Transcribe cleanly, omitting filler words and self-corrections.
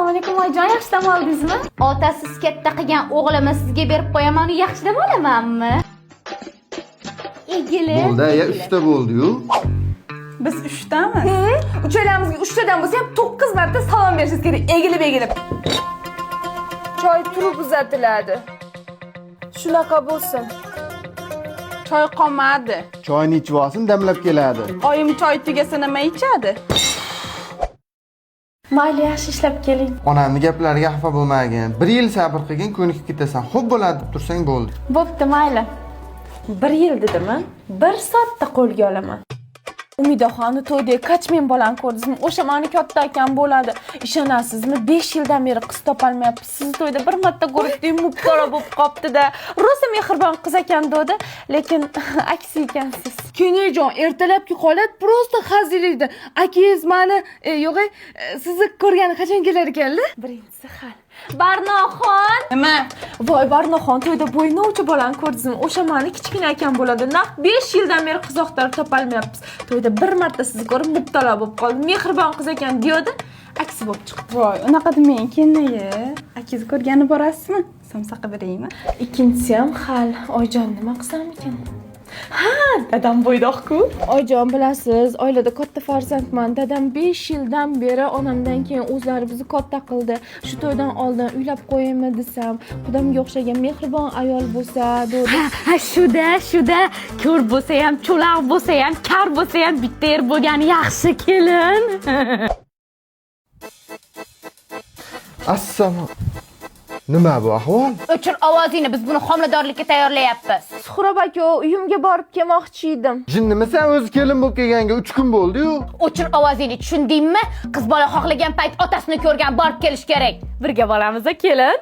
Assalomu alaykum oyijon, yaxshi dam oldingizmi? Otasiz katta qilgan o'g'limni sizga berib qo'yaman, yaxshi dam olamanmi? Egili. Bo'ldi, ya 3 ta bo'ldi-yu. Biz 3 tamiz. Uchalamizga 3 tadan bo'lsa ham 9 marta salom berishingiz kerak, egilib. Choy turib uzatiladi. Shunaqa bo'lsin. Choy qolmadi. Choyni ichib olsin, damlab keladi. Oyim choy tugasa nima ichadi? Mayli, yaxshi ishlab keling. Onamning gaplariga xafa bo'lmagin. 1 yil sabr qilgin, ko'nikib ketasan. Xo'p bo'ladi deb tursang bo'ldi. Bo'pti, mayli. 1 yil dedimi? 1 soatda qo'lga olaman. Umidaxonni to'yda kachmen bolani ko'rdingizmi? O'sha meni katta akam bo'ladi. Ishonasizmi? 5 yildan beri qiz topolmayapsiz. Siz to'yda bir marta ko'rib, mukkara bo'lib qopti-da. Rosa mehribon qiz ekan dedi, lekin aksi ekansiz. Kenajon, ertalabki holat prosta hazillikda. Akangiz meni, yo'q, sizni ko'rgani qachon kelar ekanlar? Birinchisi hal. Barnoxon. Nima? Voy, Barnoxon to'yda bo'ynovchi bolani ko'rdingizmi? O'sha meni kichkina akam bo'ladi. Naq 5 yildan beri qizoqlar topolmayapmiz. To'yda bir marta sizni ko'rib mubtalo bo'lib qoldim. Mehribon qiz ekan deydi. Aksi bo'lib chiqdi. Voy, unaqa demang, keyin-ye. Akangizni ko'rgani borasizmi? Somsaqa beraymi? Ikkinchisi ham hal. Oyijon, nima qilsam ekan? Ha, dadam bo'ydoq-ku. Oyijon, bilasiz, oilada katta farzandman. Dadam 5 yildan beri onamdan keyin o'zlari bizni katta qildi. Shu to'ydan oldin uylab qo'yaymi desam, xudamga o'xshagan mehribon ayol bo'lsa, dedi. Ha, shuda, ko'r bo'lsa ham, cho'loq bo'lsa ham, kar bo'lsa ham bitta er bo'lgani yaxshi kelin. Assalomu. Nima bu ahvol? O'chir ovozingni, biz buni homiladorlikka tayyorlayapmiz. Suhrob aka, uyimga borib kelmoqchi edim. Jinnimi, sen o'zi kelin bo'lib kelganga 3 kun bo'ldi-yu. O'chir ovozingni, tushundingmi? Qiz bola xohlagan payt otasini ko'rgan, borib kelish kerak. Birga boramiz, kelin.